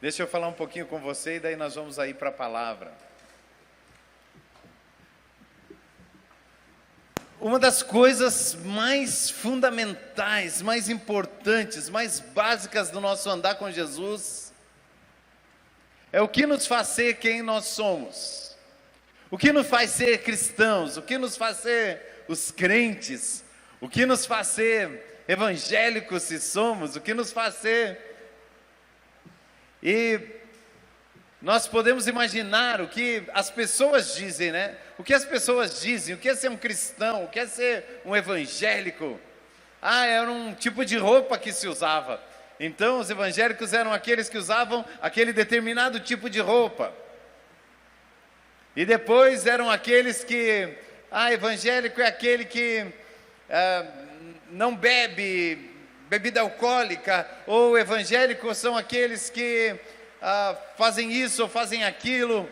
Deixa eu falar um pouquinho com você e daí nós vamos aí para a palavra. Uma das coisas mais fundamentais, mais importantes, mais básicas do nosso andar com Jesus é o que nos faz ser quem nós somos. O que nos faz ser cristãos, o que nos faz ser os crentes, o que nos faz ser evangélicos se somos, o que nos faz ser... E nós podemos imaginar o que as pessoas dizem, né? O que as pessoas dizem, o que é ser um cristão, o que é ser um evangélico. Era um tipo de roupa que se usava. Então os evangélicos eram aqueles que usavam aquele determinado tipo de roupa. E depois eram aqueles que, evangélico é aquele que não bebe bebida alcoólica, ou evangélicos são aqueles que fazem isso ou fazem aquilo,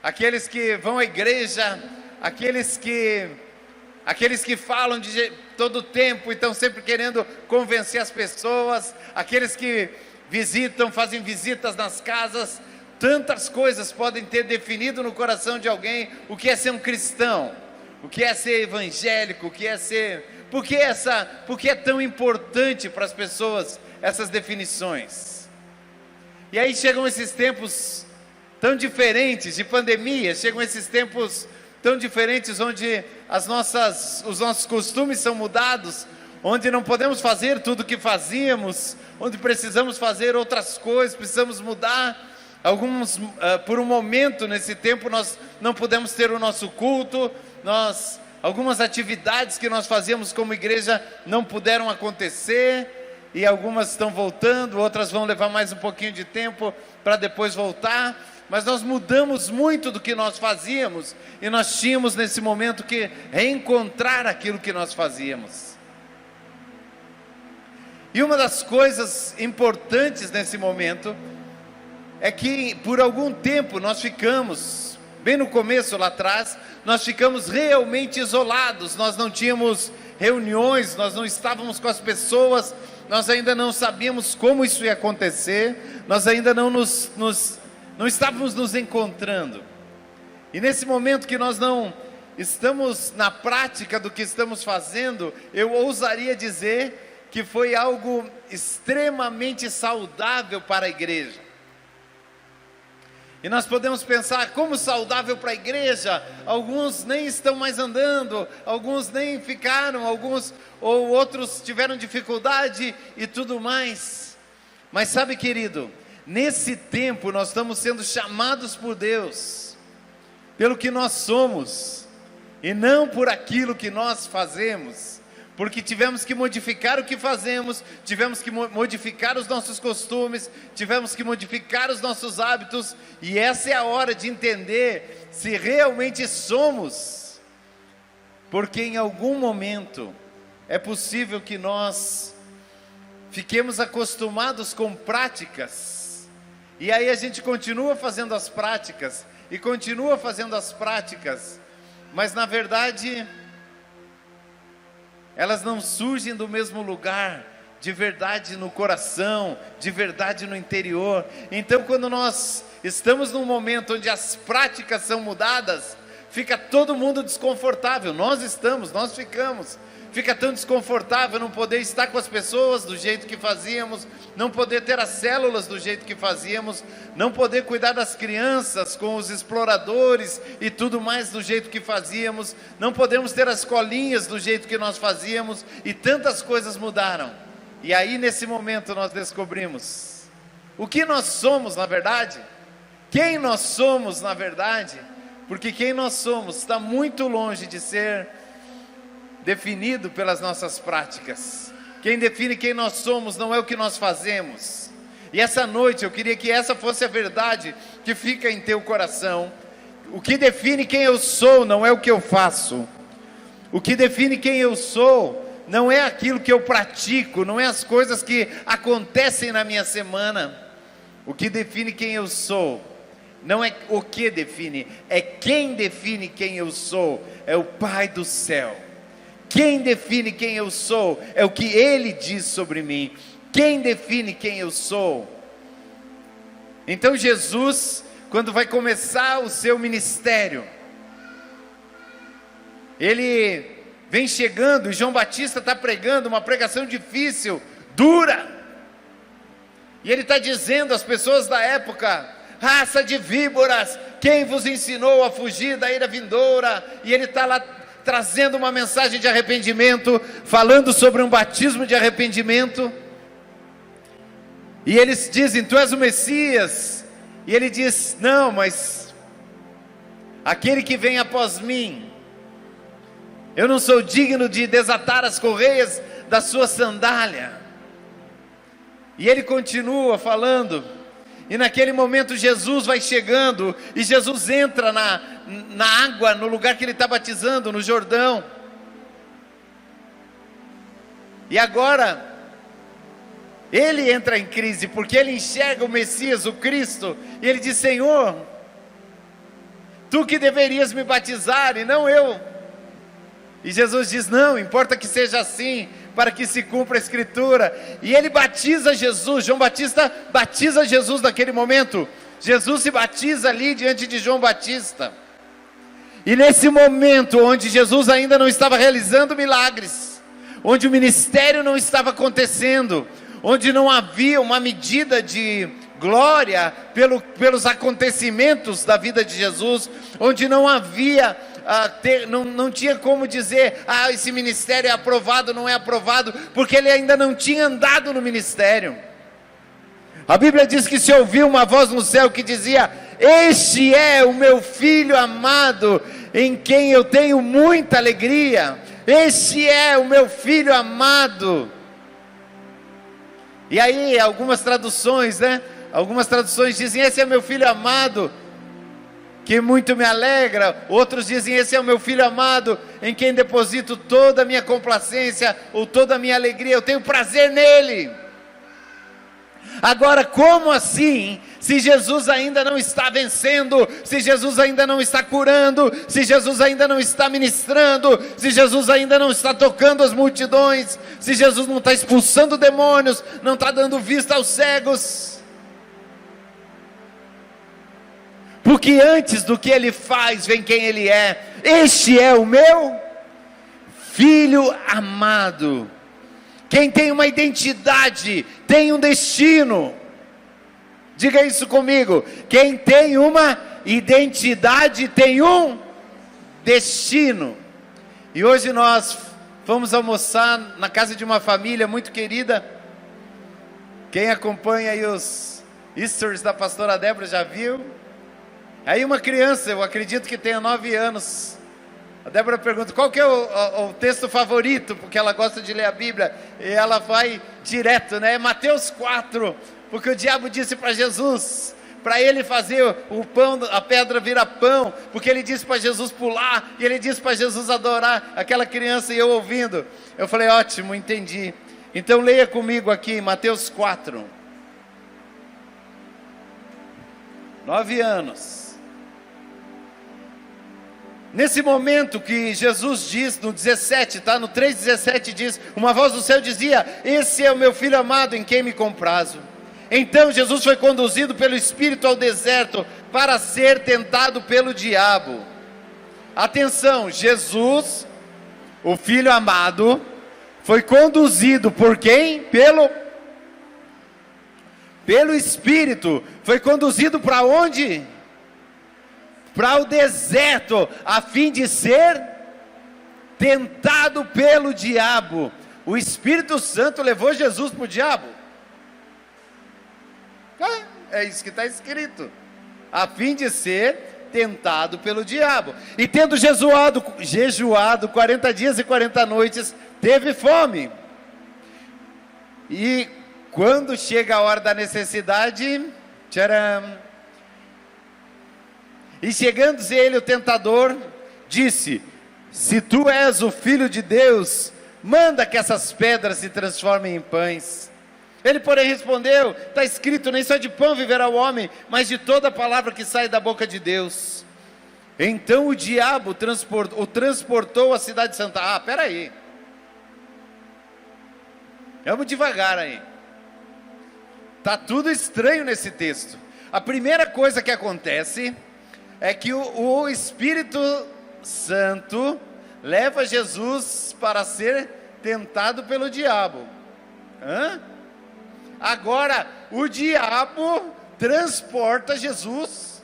aqueles que vão à igreja, aqueles que falam de todo o tempo e estão sempre querendo convencer as pessoas, aqueles que visitam, fazem visitas nas casas. Tantas coisas podem ter definido no coração de alguém o que é ser um cristão, o que é ser evangélico, o que é ser... Por que é tão importante para as pessoas essas definições? E aí chegam esses tempos tão diferentes de pandemia, chegam esses tempos tão diferentes onde os nossos costumes são mudados, onde não podemos fazer tudo o que fazíamos, onde precisamos fazer outras coisas, precisamos mudar. Por um momento nesse tempo nós não pudemos ter o nosso culto, algumas atividades que nós fazíamos como igreja não puderam acontecer, e algumas estão voltando, outras vão levar mais um pouquinho de tempo para depois voltar, mas nós mudamos muito do que nós fazíamos, e nós tínhamos nesse momento que reencontrar aquilo que nós fazíamos. E uma das coisas importantes nesse momento é que por algum tempo nós ficamos, bem no começo lá atrás, nós ficamos realmente isolados, nós não tínhamos reuniões, nós não estávamos com as pessoas, nós ainda não sabíamos como isso ia acontecer, nós ainda não estávamos nos encontrando. E nesse momento que nós não estamos na prática do que estamos fazendo, eu ousaria dizer que foi algo extremamente saudável para a igreja. E nós podemos pensar, como saudável para a igreja? Alguns nem estão mais andando, alguns nem ficaram, ou outros tiveram dificuldade e tudo mais. Mas sabe, querido, nesse tempo nós estamos sendo chamados por Deus, pelo que nós somos, e não por aquilo que nós fazemos. Porque tivemos que modificar o que fazemos, tivemos que modificar os nossos costumes, tivemos que modificar os nossos hábitos, e essa é a hora de entender se realmente somos, porque em algum momento é possível que nós fiquemos acostumados com práticas, e aí a gente continua fazendo as práticas, e continua fazendo as práticas, mas na verdade... elas não surgem do mesmo lugar, de verdade no coração, de verdade no interior. Então quando nós estamos num momento onde as práticas são mudadas, fica todo mundo desconfortável, nós ficamos, fica tão desconfortável não poder estar com as pessoas do jeito que fazíamos, não poder ter as células do jeito que fazíamos, não poder cuidar das crianças com os exploradores e tudo mais do jeito que fazíamos, não podemos ter as colinhas do jeito que nós fazíamos, e tantas coisas mudaram. E aí nesse momento nós descobrimos o que nós somos na verdade, quem nós somos na verdade, porque quem nós somos está muito longe de ser definido pelas nossas práticas. Quem define quem nós somos não é o que nós fazemos. E essa noite eu queria que essa fosse a verdade que fica em teu coração. O que define quem eu sou não é o que eu faço. O que define quem eu sou não é aquilo que eu pratico, não é as coisas que acontecem na minha semana. O que define quem eu sou não é o que define, é quem define quem eu sou, é o Pai do céu. Quem define quem eu sou é o que Ele diz sobre mim. Quem define quem eu sou Então Jesus, quando vai começar o seu ministério, ele vem chegando, e João Batista está pregando uma pregação difícil, dura, e ele está dizendo às pessoas da época: raça de víboras, quem vos ensinou a fugir da ira vindoura? E ele está lá trazendo uma mensagem de arrependimento, falando sobre um batismo de arrependimento, e eles dizem: tu és o Messias, e ele diz: não, mas aquele que vem após mim, eu não sou digno de desatar as correias da sua sandália. E ele continua falando, e naquele momento Jesus vai chegando, e Jesus entra na água, no lugar que ele está batizando, no Jordão. E agora, ele entra em crise, porque ele enxerga o Messias, o Cristo, e ele diz: Senhor, tu que deverias me batizar, e não eu. E Jesus diz: não, importa que seja assim, para que se cumpra a Escritura. E ele batiza Jesus, João Batista batiza Jesus naquele momento. Jesus se batiza ali diante de João Batista. E nesse momento, onde Jesus ainda não estava realizando milagres, onde o ministério não estava acontecendo, onde não havia uma medida de glória pelos acontecimentos da vida de Jesus, onde não havia... não tinha como dizer: esse ministério é aprovado, não é aprovado, porque ele ainda não tinha andado no ministério. A Bíblia diz que se ouviu uma voz no céu que dizia: este é o meu filho amado, em quem eu tenho muita alegria. Este é o meu filho amado. E aí algumas traduções dizem: esse é meu filho amado, que muito me alegra. Outros dizem: esse é o meu filho amado, em quem deposito toda a minha complacência, ou toda a minha alegria, eu tenho prazer nele. Agora, como assim, se Jesus ainda não está vencendo, se Jesus ainda não está curando, se Jesus ainda não está ministrando, se Jesus ainda não está tocando as multidões, se Jesus não está expulsando demônios, não está dando vista aos cegos? Porque antes do que ele faz, vem quem ele é. Este é o meu filho amado. Quem tem uma identidade, tem um destino. Diga isso comigo. Quem tem uma identidade, tem um destino. E hoje nós vamos almoçar na casa de uma família muito querida. Quem acompanha aí os stories da pastora Débora já viu. Aí uma criança, eu acredito que tenha 9 anos, a Débora pergunta: qual que é o texto favorito? Porque ela gosta de ler a Bíblia, e ela vai direto, né? Mateus 4, porque o diabo disse para Jesus, para ele fazer o pão, a pedra virar pão, porque ele disse para Jesus pular, e ele disse para Jesus adorar. Aquela criança, e eu ouvindo, eu falei: ótimo, entendi. Então leia comigo aqui, Mateus 4, 9 anos. Nesse momento que Jesus diz, no 17, tá? No 3,17 diz: uma voz do céu dizia: esse é o meu filho amado, em quem me comprazo. Então Jesus foi conduzido pelo Espírito ao deserto, para ser tentado pelo diabo. Atenção, Jesus, o filho amado, foi conduzido por quem? Pelo Espírito. Foi conduzido para onde? Para o deserto, a fim de ser tentado pelo diabo. O Espírito Santo levou Jesus para o diabo? É isso que está escrito. A fim de ser tentado pelo diabo. E tendo jejuado 40 dias e 40 noites, teve fome. E quando chega a hora da necessidade, tcharam! E chegando-se ele, o tentador, disse: se tu és o Filho de Deus, manda que essas pedras se transformem em pães. Ele, porém, respondeu: está escrito, nem só de pão viverá o homem, mas de toda palavra que sai da boca de Deus. Então o diabo o transportou à cidade santa. Peraí, vamos devagar aí. Está tudo estranho nesse texto. A primeira coisa que acontece é que o Espírito Santo leva Jesus para ser tentado pelo diabo. Agora, o diabo transporta Jesus.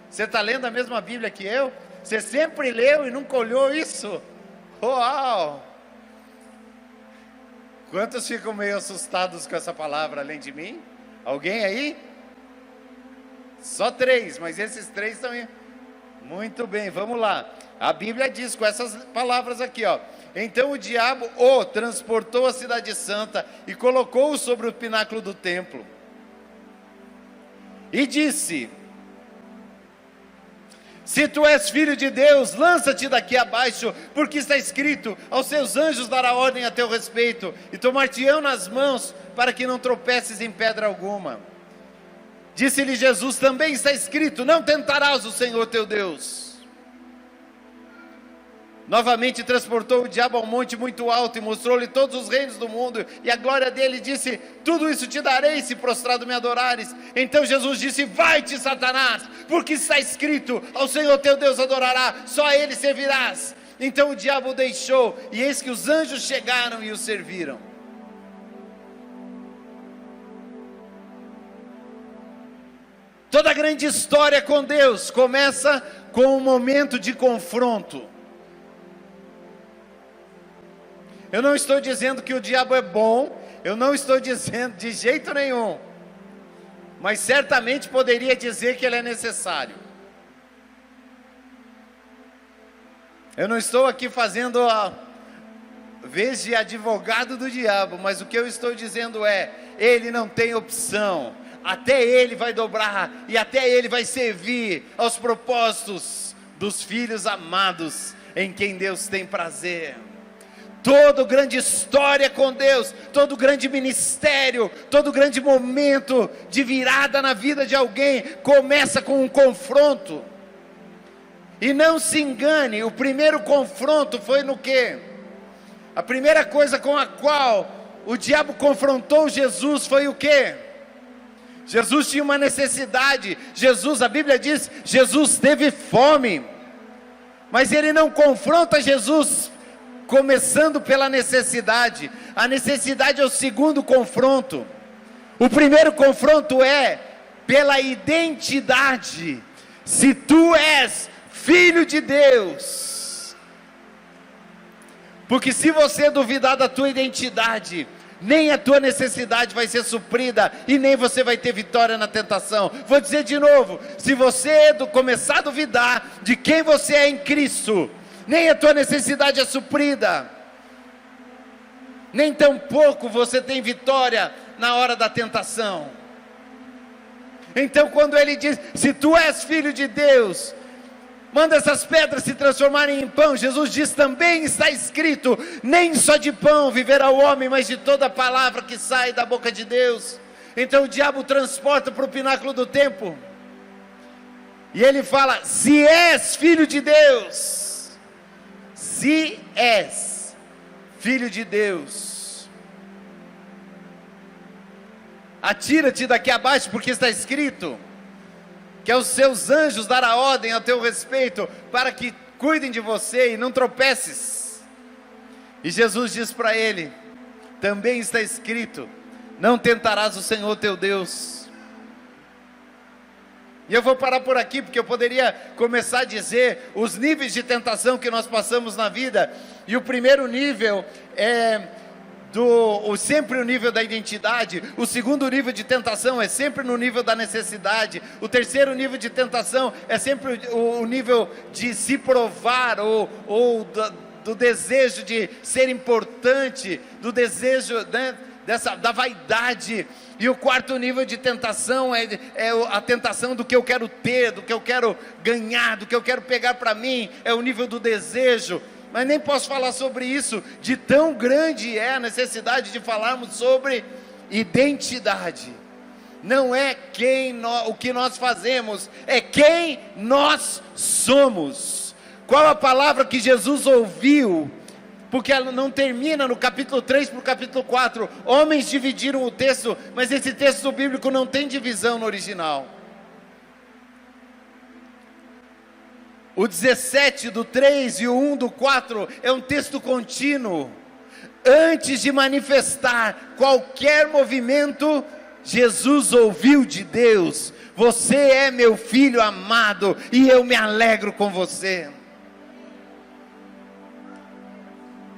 Você está lendo a mesma Bíblia que eu? Você sempre leu e nunca olhou isso? Uau! Quantos ficam meio assustados com essa palavra além de mim? Alguém aí? Só 3, mas esses 3 estão aí. Muito bem, vamos lá. A Bíblia diz com essas palavras aqui, ó. Então o diabo o transportou à cidade santa e colocou-o sobre o pináculo do templo. E disse: se tu és filho de Deus, lança-te daqui abaixo, porque está escrito: aos seus anjos dará ordem a teu respeito, e tomar-te-ão nas mãos, para que não tropeces em pedra alguma. Disse-lhe Jesus: também está escrito: não tentarás o Senhor teu Deus. Novamente transportou o diabo ao monte muito alto, e mostrou-lhe todos os reinos do mundo, e a glória dele, disse: tudo isso te darei, se prostrado me adorares. Então Jesus disse: vai-te, Satanás, porque está escrito: ao Senhor teu Deus adorará, só a ele servirás. Então o diabo o deixou, e eis que os anjos chegaram e o serviram. Toda grande história com Deus começa com um momento de confronto. Eu não estou dizendo que o diabo é bom, eu não estou dizendo de jeito nenhum, mas certamente poderia dizer que ele é necessário. Eu não estou aqui fazendo a vez de advogado do diabo, mas o que eu estou dizendo é: ele não tem opção, até ele vai dobrar e até ele vai servir aos propósitos dos filhos amados em quem Deus tem prazer. Toda grande história com Deus, todo grande ministério, todo grande momento de virada na vida de alguém, começa com um confronto. E não se engane, o primeiro confronto foi no quê? A primeira coisa com a qual o diabo confrontou Jesus foi o quê? Jesus tinha uma necessidade. A Bíblia diz, Jesus teve fome. Mas ele não confronta Jesus começando pela necessidade. A necessidade é o segundo confronto. O primeiro confronto é pela identidade. Se tu és filho de Deus. Porque se você duvidar da tua identidade, nem a tua necessidade vai ser suprida, e nem você vai ter vitória na tentação. Vou dizer de novo: se você começar a duvidar de quem você é em Cristo, nem a tua necessidade é suprida, nem tampouco você tem vitória na hora da tentação. Então quando ele diz: se tu és filho de Deus, manda essas pedras se transformarem em pão, Jesus diz: também está escrito: nem só de pão viverá o homem, mas de toda palavra que sai da boca de Deus. Então o diabo transporta para o pináculo do templo, e ele fala: se és filho de Deus, se és filho de Deus, atira-te daqui abaixo, porque está escrito que aos seus anjos dará ordem a teu respeito, para que cuidem de você e não tropeces. E Jesus diz para ele: também está escrito: não tentarás o Senhor teu Deus. E eu vou parar por aqui, porque eu poderia começar a dizer os níveis de tentação que nós passamos na vida. E o primeiro nível é sempre o nível da identidade. O segundo nível de tentação é sempre no nível da necessidade. O terceiro nível de tentação é sempre o nível de se provar, ou do desejo de ser importante, do desejo, né, da vaidade. E o quarto nível de tentação é a tentação do que eu quero ter, do que eu quero ganhar, do que eu quero pegar para mim. É o nível do desejo. Mas nem posso falar sobre isso, de tão grande é a necessidade de falarmos sobre identidade. Não é o que nós fazemos, é quem nós somos. Qual a palavra que Jesus ouviu porque ela não termina no capítulo 3 para o capítulo 4. Homens dividiram o texto, mas esse texto bíblico não tem divisão no original. O 17 do 3 e o 1 do 4 é um texto contínuo. Antes de manifestar qualquer movimento, Jesus ouviu de Deus: você é meu filho amado e eu me alegro com você.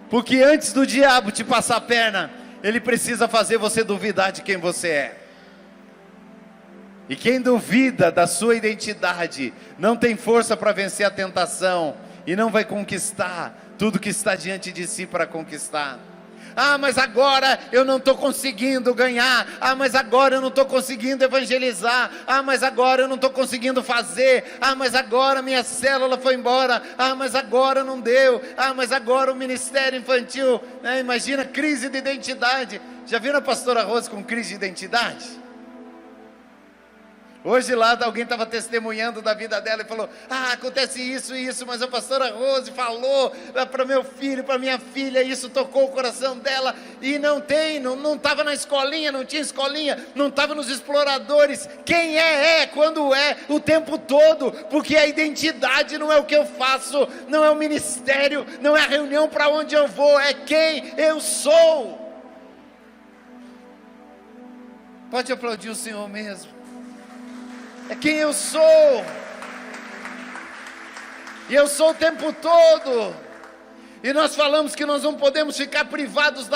Porque antes do diabo te passar a perna, ele precisa fazer você duvidar de quem você é. E quem duvida da sua identidade não tem força para vencer a tentação e não vai conquistar tudo que está diante de si para conquistar. Ah, mas agora eu não estou conseguindo ganhar. Ah, mas agora eu não estou conseguindo evangelizar. Ah, mas agora eu não estou conseguindo fazer. Ah, mas agora minha célula foi embora. Ah, mas agora não deu. Ah, mas agora o ministério infantil, né? Imagina, crise de identidade. Já viram a pastora Rose com crise de identidade? Hoje lá alguém estava testemunhando da vida dela e falou: ah, acontece isso e isso, mas a pastora Rose falou para meu filho, para minha filha, isso tocou o coração dela, e não estava na escolinha, não tinha escolinha, não estava nos exploradores. Quem é, quando é, o tempo todo, porque a identidade não é o que eu faço, não é o ministério, não é a reunião para onde eu vou, é quem eu sou. Pode aplaudir o Senhor mesmo. É quem eu sou, e eu sou o tempo todo. E nós falamos que nós não podemos ficar privados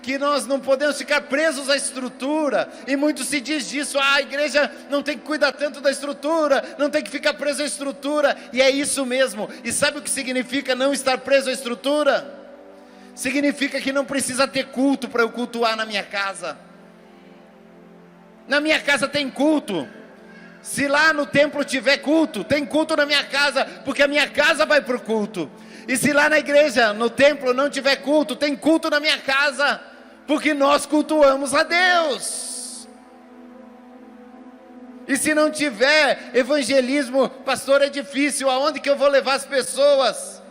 que nós não podemos ficar presos à estrutura, e muito se diz disso: a igreja não tem que cuidar tanto da estrutura, não tem que ficar preso à estrutura, e é isso mesmo. E sabe o que significa não estar preso à estrutura? Significa que não precisa ter culto para eu cultuar na minha casa. Na minha casa tem culto. Se lá no templo tiver culto, tem culto na minha casa, porque a minha casa vai para o culto. E se lá na igreja, no templo, não tiver culto, tem culto na minha casa, porque nós cultuamos a Deus. E se não tiver evangelismo, pastor, é difícil, aonde que eu vou levar as pessoas?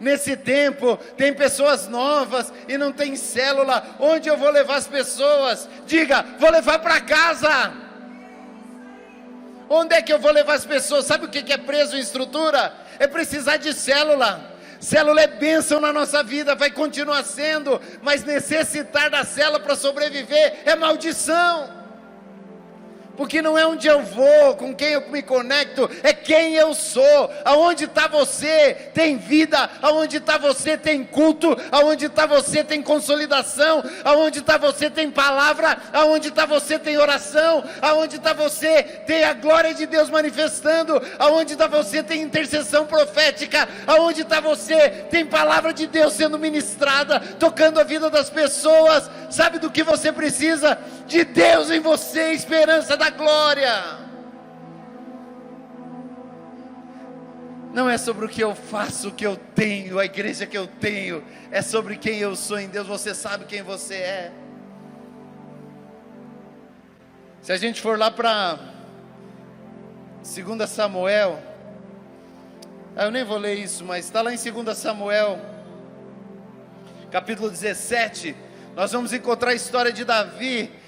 Nesse tempo, tem pessoas novas e não tem célula, onde eu vou levar as pessoas? Diga: vou levar para casa. Onde é que eu vou levar as pessoas? Sabe o que é preso em estrutura? É precisar de célula. Célula é bênção na nossa vida, vai continuar sendo, mas necessitar da célula para sobreviver é maldição. Porque não é onde eu vou, com quem eu me conecto, é quem eu sou. Aonde está você tem vida, aonde está você tem culto, aonde está você tem consolidação, aonde está você tem palavra, aonde está você tem oração, aonde está você tem a glória de Deus manifestando, aonde está você tem intercessão profética, aonde está você tem palavra de Deus sendo ministrada, tocando a vida das pessoas. Sabe do que você precisa? De Deus em você, esperança da glória. Não é sobre o que eu faço, o que eu tenho, a igreja que eu tenho, é sobre quem eu sou em Deus. Você sabe quem você é. Se a gente for lá para 2 Samuel, eu nem vou ler isso, mas está lá em 2 Samuel, capítulo 17, nós vamos encontrar a história de Davi.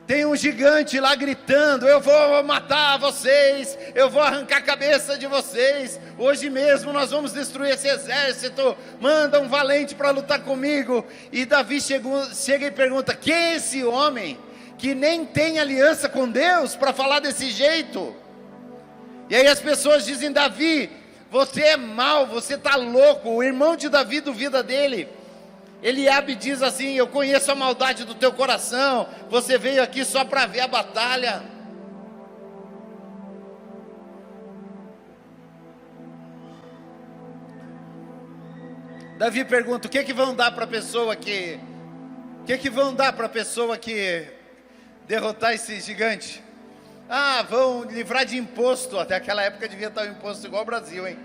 Tem um gigante lá gritando: eu vou matar vocês, eu vou arrancar a cabeça de vocês, hoje mesmo nós vamos destruir esse exército, manda um valente para lutar comigo. E Davi chega e pergunta: quem é esse homem que nem tem aliança com Deus para falar desse jeito? E aí as pessoas dizem: Davi, você é mau, você está louco. O irmão de Davi duvida dele. Eliabe diz assim: eu conheço a maldade do teu coração, você veio aqui só para ver a batalha. Davi pergunta: o que vão dar para a pessoa que derrotar esse gigante? Ah, vão livrar de imposto. Até aquela época devia estar o imposto igual ao Brasil, hein?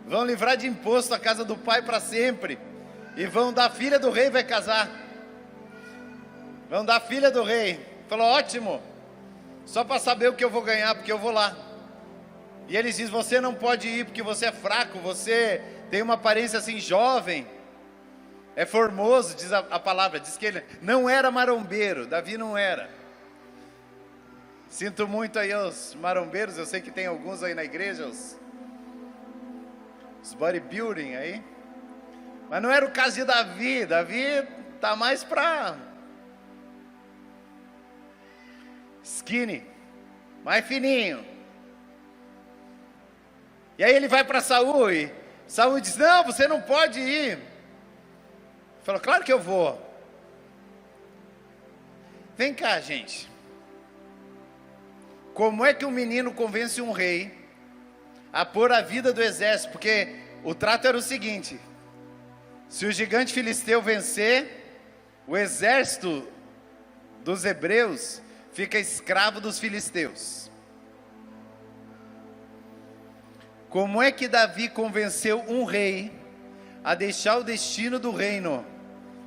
Vão livrar de imposto a casa do pai para sempre. E vão dar a filha do rei, vai casar. Vão dar a filha do rei. Falou: ótimo, só para saber o que eu vou ganhar, porque eu vou lá. E eles dizem: você não pode ir porque você é fraco, você tem uma aparência assim jovem. é formoso, diz a palavra, diz que ele não era marombeiro, Davi não era. Sinto muito aí aos marombeiros, eu sei que tem alguns aí na igreja, os bodybuilding aí. Mas não era o caso de Davi, Davi tá mais para skinny, mais fininho. E aí ele vai para Saul e Saul diz, não, você não pode ir. Ele falou, claro que eu vou. Vem cá, gente. Como é que um menino convence um rei a pôr a vida do exército? Porque o trato era o seguinte, se o gigante filisteu vencer, o exército dos hebreus fica escravo dos filisteus. Como é que Davi convenceu um rei a deixar o destino do reino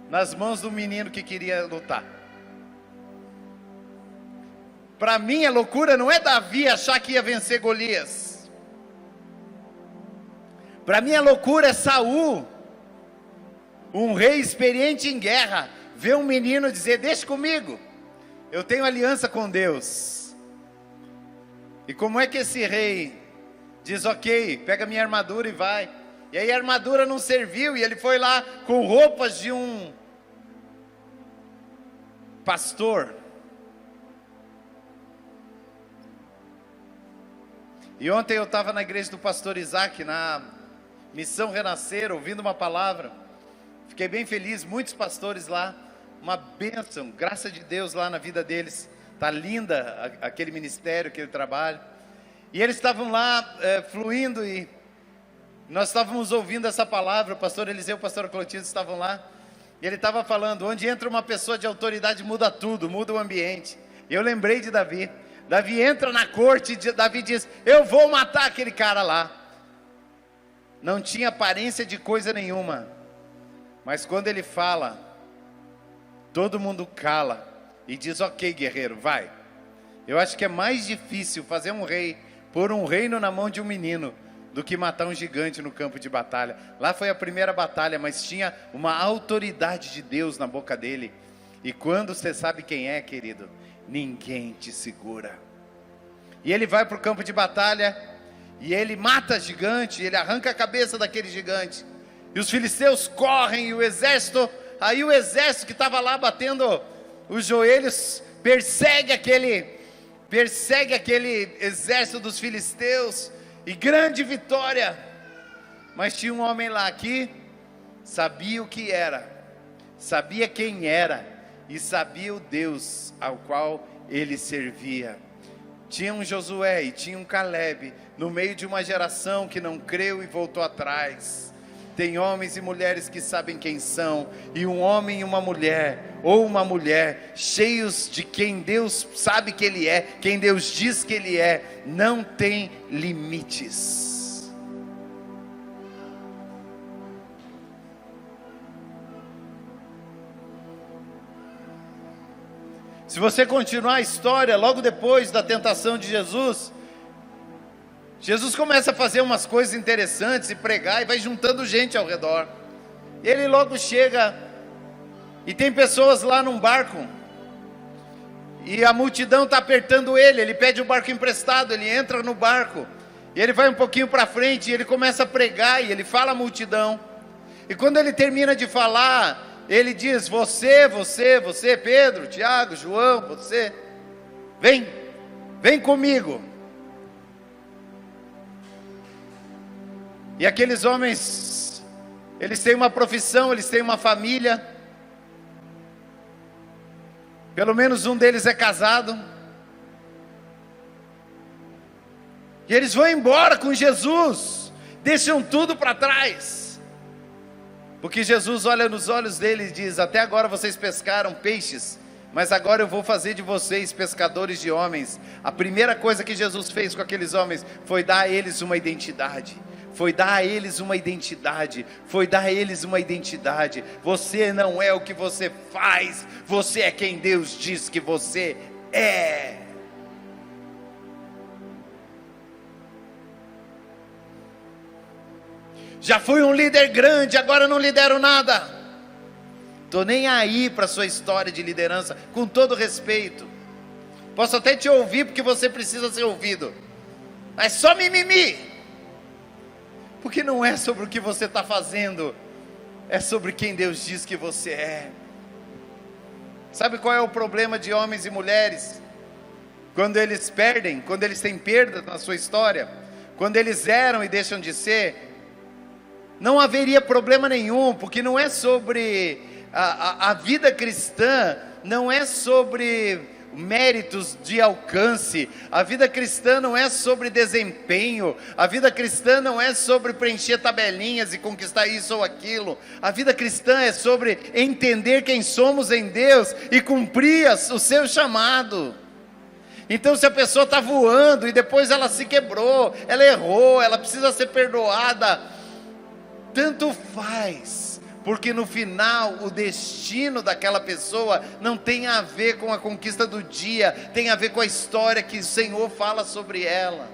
nas mãos do menino que queria lutar? Para mim a loucura não é Davi achar que ia vencer Golias. Para mim a loucura é Saul, um rei experiente em guerra, ver um menino dizer, deixa comigo, eu tenho aliança com Deus. E como é que esse rei diz, ok, pega minha armadura e vai. E aí a armadura não serviu, e ele foi lá com roupas de um pastor. E ontem eu estava na igreja do pastor Isaac, na Missão Renascer, ouvindo uma palavra. Fiquei bem feliz, muitos pastores lá, uma bênção, graça de Deus lá na vida deles. Está linda aquele ministério, aquele trabalho. E eles estavam lá fluindo e nós estávamos ouvindo essa palavra, o pastor Eliseu e o pastor Clotilde estavam lá. E ele estava falando, onde entra uma pessoa de autoridade muda tudo, muda o ambiente. E eu lembrei de Davi. Davi entra na corte, Davi diz, eu vou matar aquele cara lá. Não tinha aparência de coisa nenhuma. Mas quando ele fala, todo mundo cala e diz, ok guerreiro, vai. Eu acho que é mais difícil fazer um rei, pôr um reino na mão de um menino, do que matar um gigante no campo de batalha. Lá foi a primeira batalha, mas tinha uma autoridade de Deus na boca dele. E quando você sabe quem é, querido, ninguém te segura. E ele vai para o campo de batalha, e ele mata gigante, ele arranca a cabeça daquele gigante. E os filisteus correm, e o exército, aí o exército que estava lá batendo os joelhos, persegue aquele exército dos filisteus, e grande vitória. Mas tinha um homem lá que sabia o que era, sabia quem era, e sabia o Deus ao qual ele servia. Tinha um Josué e tinha um Calebe, no meio de uma geração que não creu e voltou atrás. Tem homens e mulheres que sabem quem são, e um homem e uma mulher, ou uma mulher, cheios de quem Deus sabe que Ele é, quem Deus diz que Ele é, não tem limites. Se você continuar a história, logo depois da tentação de Jesus, Jesus começa a fazer umas coisas interessantes e pregar, e vai juntando gente ao redor. E ele logo chega, e tem pessoas lá num barco, e a multidão está apertando ele, ele pede o barco emprestado, ele entra no barco, e ele vai um pouquinho para frente, e ele começa a pregar, e ele fala à multidão. E quando ele termina de falar, ele diz, você, Pedro, Tiago, João, você, vem comigo. E aqueles homens, eles têm uma profissão, eles têm uma família, pelo menos um deles é casado, e eles vão embora com Jesus, deixam tudo para trás, porque Jesus olha nos olhos deles e diz, até agora vocês pescaram peixes, mas agora eu vou fazer de vocês pescadores de homens. A primeira coisa que Jesus fez com aqueles homens, foi dar a eles uma identidade. Foi dar a eles uma identidade, Você não é o que você faz, você é quem Deus diz que você é. Já fui um líder grande, agora não lidero nada. Estou nem aí para a sua história de liderança, com todo respeito. Posso até te ouvir porque você precisa ser ouvido, mas só mimimi. Porque não é sobre o que você está fazendo, é sobre quem Deus diz que você é. Sabe qual é o problema de homens e mulheres? Quando eles perdem, quando eles têm perda na sua história, quando eles eram e deixam de ser, não haveria problema nenhum, porque não é sobre a vida cristã, não é sobre méritos de alcance, a vida cristã não é sobre desempenho, a vida cristã não é sobre preencher tabelinhas e conquistar isso ou aquilo, a vida cristã é sobre entender quem somos em Deus e cumprir o seu chamado. Então, se a pessoa está voando e depois ela se quebrou, ela errou, ela precisa ser perdoada, tanto faz, porque no final o destino daquela pessoa não tem a ver com a conquista do dia, tem a ver com a história que o Senhor fala sobre ela.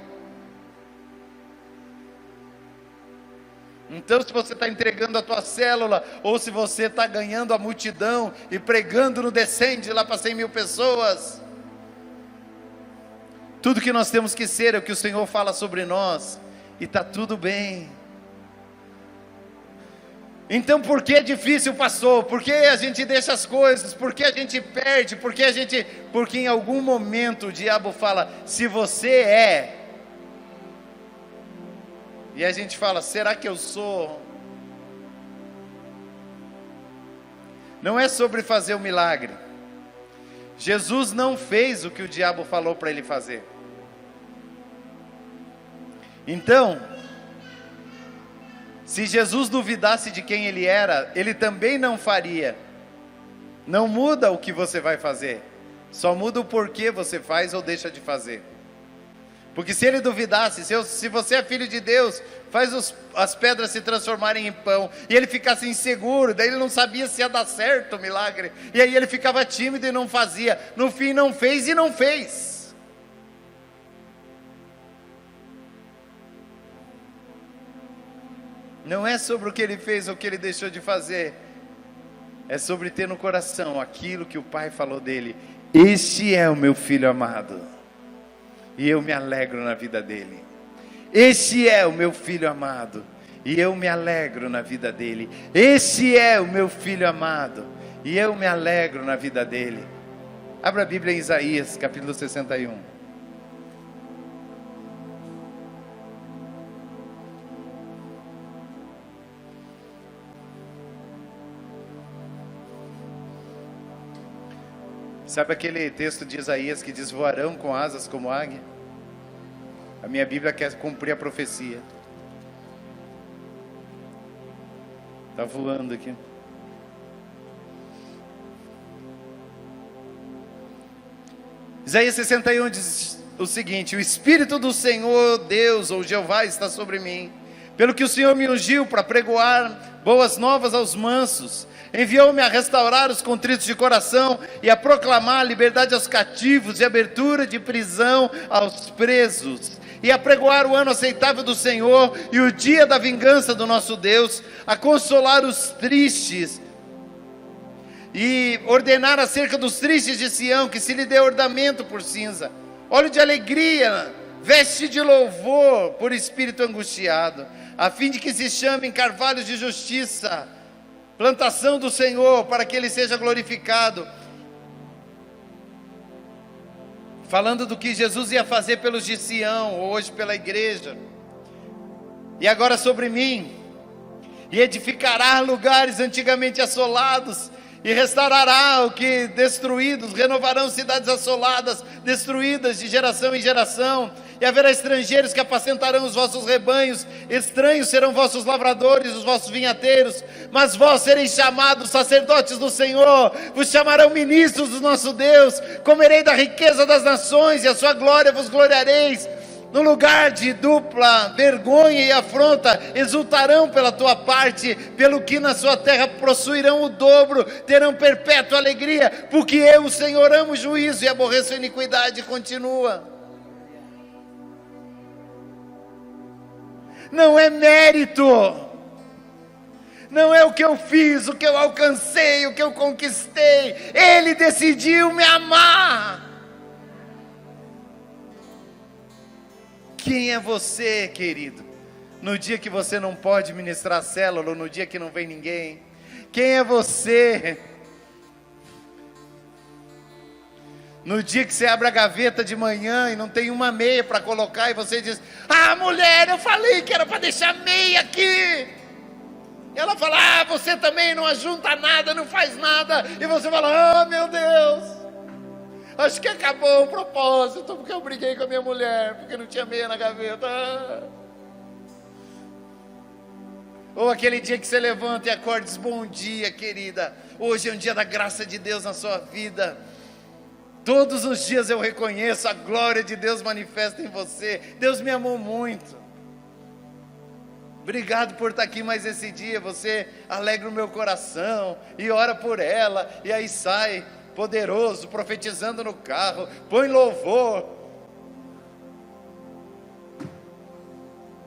Então, se você está entregando a tua célula, ou se você está ganhando a multidão e pregando no Descende lá para 100 mil pessoas, tudo que nós temos que ser é o que o Senhor fala sobre nós, e está tudo bem. Então, por que é difícil, pastor? Por que a gente deixa as coisas? Por que a gente perde? Porque em algum momento o diabo fala, se você é, e a gente fala, será que eu sou? Não é sobre fazer o milagre. Jesus não fez o que o diabo falou para ele fazer. Então, se Jesus duvidasse de quem ele era, ele também não faria. Não muda o que você vai fazer, só muda o porquê você faz ou deixa de fazer. Porque se ele duvidasse, se você é filho de Deus, faz as pedras se transformarem em pão, e ele ficasse inseguro, daí ele não sabia se ia dar certo o milagre, e aí ele ficava tímido e não fazia, no fim não fez e não fez. Não é sobre o que ele fez ou o que ele deixou de fazer, é sobre ter no coração aquilo que o Pai falou dele. Este é o meu filho amado, e eu me alegro na vida dele. Este é o meu filho amado, e eu me alegro na vida dele. Este é o meu filho amado, e eu me alegro na vida dele. Abra a Bíblia em Isaías, capítulo 61. Sabe aquele texto de Isaías que diz, voarão com asas como águia? A minha Bíblia quer cumprir a profecia. Está voando aqui. Isaías 61 diz o seguinte, o Espírito do Senhor Deus, ou Jeová, está sobre mim, pelo que o Senhor me ungiu para pregoar boas novas aos mansos, enviou-me a restaurar os contritos de coração e a proclamar liberdade aos cativos e abertura de prisão aos presos, e a pregoar o ano aceitável do Senhor e o dia da vingança do nosso Deus, a consolar os tristes e ordenar acerca dos tristes de Sião, que se lhe dê ornamento por cinza, óleo de alegria, veste de louvor por espírito angustiado, a fim de que se chamem carvalhos de justiça, plantação do Senhor, para que Ele seja glorificado. Falando do que Jesus ia fazer pelos de Sião, hoje pela igreja. E agora sobre mim, e edificará lugares antigamente assolados, e restaurará o que destruídos, renovarão cidades assoladas, destruídas de geração em geração, e haverá estrangeiros que apacentarão os vossos rebanhos, estranhos serão vossos lavradores, os vossos vinhateiros, mas vós sereis chamados sacerdotes do Senhor, vos chamarão ministros do nosso Deus, comerei da riqueza das nações, e a sua glória vos gloriareis. No lugar de dupla vergonha e afronta, exultarão pela tua parte, pelo que na sua terra possuirão o dobro, terão perpétua alegria, porque eu, o Senhor, amo o juízo e aborreço a iniquidade. Continua. Não é mérito, não é o que eu fiz, o que eu alcancei, o que eu conquistei. Ele decidiu me amar. Quem é você, querido? No dia que você não pode ministrar a célula, ou no dia que não vem ninguém. Quem é você? No dia que você abre a gaveta de manhã e não tem uma meia para colocar, e você diz: ah, mulher, eu falei que era para deixar meia aqui. Ela fala: ah, você também não ajunta nada, não faz nada. E você fala: ah, meu Deus, acho que acabou o propósito, porque eu briguei com a minha mulher, porque não tinha meia na gaveta. Ou aquele dia que você levanta e acorda e diz: bom dia, querida, hoje é um dia da graça de Deus na sua vida. Todos os dias eu reconheço a glória de Deus manifesta em você. Deus me amou muito. Obrigado por estar aqui mais esse dia. Você alegra o meu coração. E ora por ela. E aí sai poderoso, profetizando no carro. Põe louvor.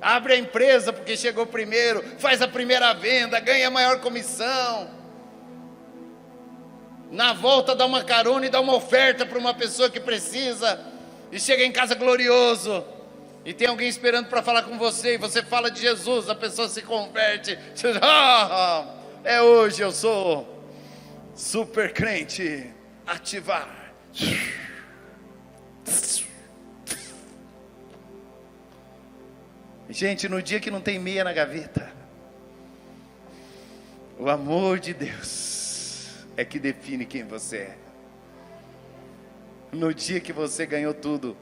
Abre a empresa porque chegou primeiro. Faz a primeira venda. Ganha a maior comissão. Na volta dá uma carona e dá uma oferta para uma pessoa que precisa. E chega em casa glorioso. E tem alguém esperando para falar com você. E você fala de Jesus, a pessoa se converte. Você diz: ah, é hoje, eu sou super crente. Ativar. Gente, no dia que não tem meia na gaveta, o amor de Deus é que define quem você é. No dia que você ganhou tudo,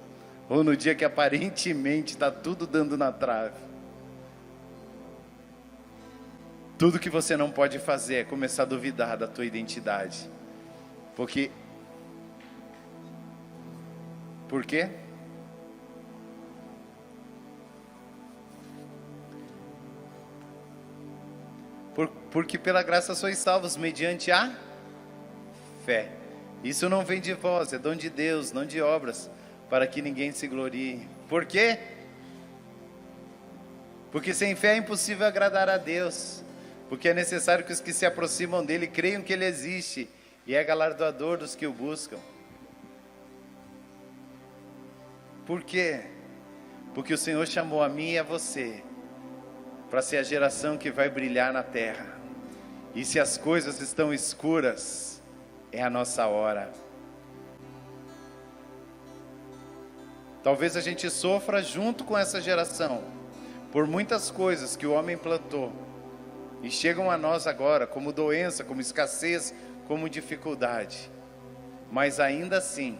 ou no dia que aparentemente está tudo dando na trave, tudo que você não pode fazer é começar a duvidar da tua identidade. Por quê? Porque pela graça sois salvos mediante a fé. Isso não vem de vós, é dom de Deus, não de obras, para que ninguém se glorie. Por quê? Porque sem fé é impossível agradar a Deus. Porque é necessário que os que se aproximam dele creiam que ele existe e é galardoador dos que o buscam. Por quê? Porque o Senhor chamou a mim e a você para ser a geração que vai brilhar na terra. E se as coisas estão escuras, é a nossa hora. Talvez a gente sofra junto com essa geração por muitas coisas que o homem plantou e chegam a nós agora como doença, como escassez, como dificuldade. Mas ainda assim,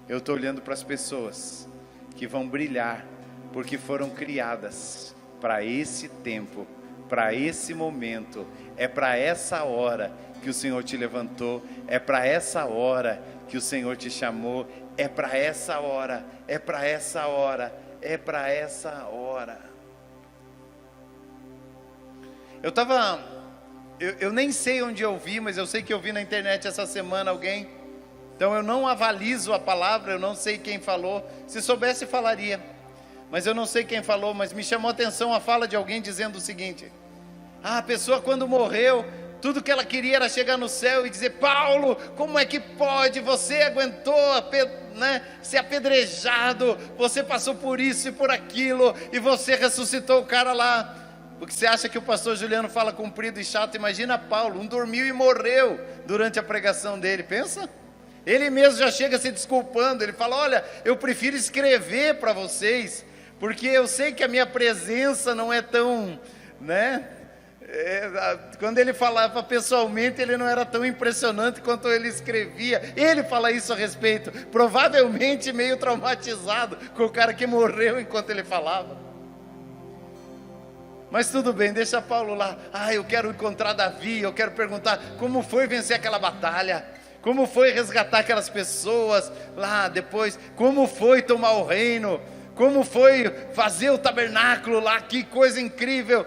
eu estou olhando para as pessoas que vão brilhar porque foram criadas para esse tempo, para esse momento. É para essa hora que o Senhor te levantou, é para essa hora que o Senhor te chamou, é para essa hora, é para essa hora, é para essa hora. Eu nem sei onde eu vi, mas eu sei que eu vi na internet essa semana alguém. Então eu não avalizo a palavra, eu não sei quem falou. Se soubesse, falaria. Mas eu não sei quem falou, mas me chamou a atenção a fala de alguém dizendo o seguinte: a pessoa quando morreu, tudo que ela queria era chegar no céu e dizer: Paulo, como é que pode? Você aguentou ser apedrejado, você passou por isso e por aquilo, e você ressuscitou o cara lá. Porque você acha que o pastor Juliano fala comprido e chato? Imagina Paulo, dormiu e morreu durante a pregação dele, pensa? Ele mesmo já chega se desculpando, ele fala: olha, eu prefiro escrever para vocês, porque eu sei que a minha presença não é tão, quando ele falava pessoalmente, ele não era tão impressionante quanto ele escrevia. Ele fala isso a respeito, provavelmente meio traumatizado com o cara que morreu enquanto ele falava. Mas tudo bem, deixa Paulo lá. Eu quero encontrar Davi, eu quero perguntar como foi vencer aquela batalha, como foi resgatar aquelas pessoas lá depois, como foi tomar o reino, como foi fazer o tabernáculo lá, que coisa incrível.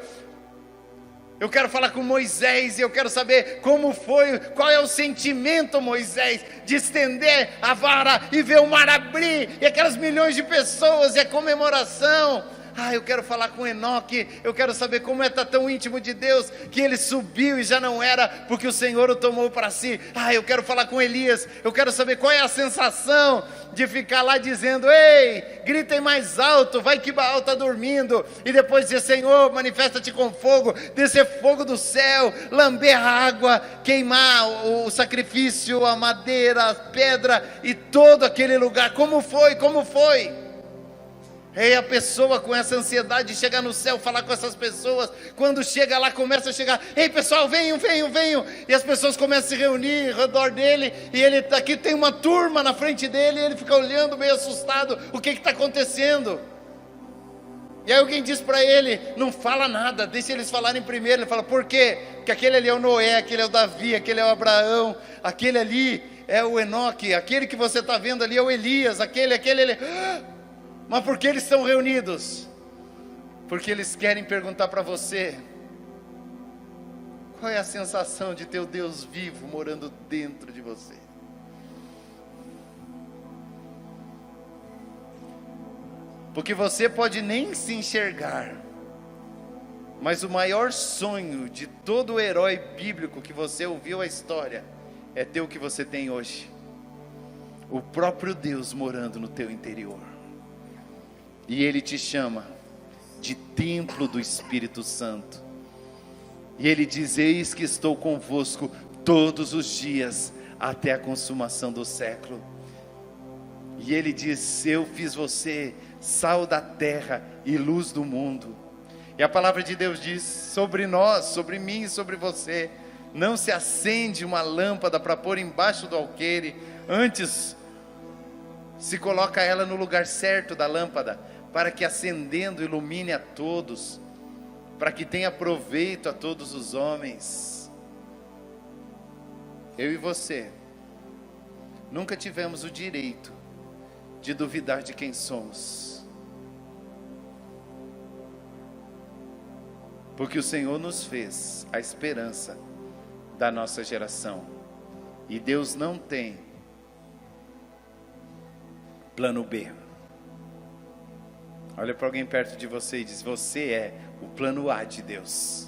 Eu quero falar com Moisés e eu quero saber como foi, qual é o sentimento, Moisés, de estender a vara e ver o mar abrir, e aquelas milhões de pessoas, e a comemoração. eu quero falar com Enoque, eu quero saber como estar tão íntimo de Deus, que ele subiu e já não era, porque o Senhor o tomou para si. Eu quero falar com Elias, eu quero saber qual é a sensação de ficar lá dizendo: ei, gritem mais alto, vai que Baal está dormindo, e depois dizer: Senhor, manifesta-te com fogo, descer fogo do céu, lamber a água, queimar o sacrifício, a madeira, a pedra e todo aquele lugar. Como foi? A pessoa com essa ansiedade de chegar no céu, falar com essas pessoas, quando chega lá, começa a chegar: ei pessoal, venham, e as pessoas começam a se reunir ao redor dele, e ele aqui tem uma turma na frente dele, e ele fica olhando meio assustado: o que está acontecendo? E aí alguém diz para ele: não fala nada, deixa eles falarem primeiro. Ele fala: por quê? Porque aquele ali é o Noé, aquele é o Davi, aquele é o Abraão, aquele ali é o Enoque, aquele que você está vendo ali é o Elias, aquele. Mas por que eles estão reunidos? Porque eles querem perguntar para você: qual é a sensação de ter o Deus vivo morando dentro de você? Porque você pode nem se enxergar, mas o maior sonho de todo herói bíblico que você ouviu a história é ter o que você tem hoje: o próprio Deus morando no teu interior. E Ele te chama de templo do Espírito Santo. E Ele diz: eis que estou convosco todos os dias, até a consumação do século. E Ele diz: eu fiz você sal da terra e luz do mundo. E a palavra de Deus diz sobre nós, sobre mim e sobre você: não se acende uma lâmpada para pôr embaixo do alqueire, antes se coloca ela no lugar certo da lâmpada, para que acendendo ilumine a todos, para que tenha proveito a todos os homens. Eu e você nunca tivemos o direito de duvidar de quem somos, porque o Senhor nos fez a esperança da nossa geração, e Deus não tem plano B. Olha para alguém perto de você e diz: você é o plano A de Deus.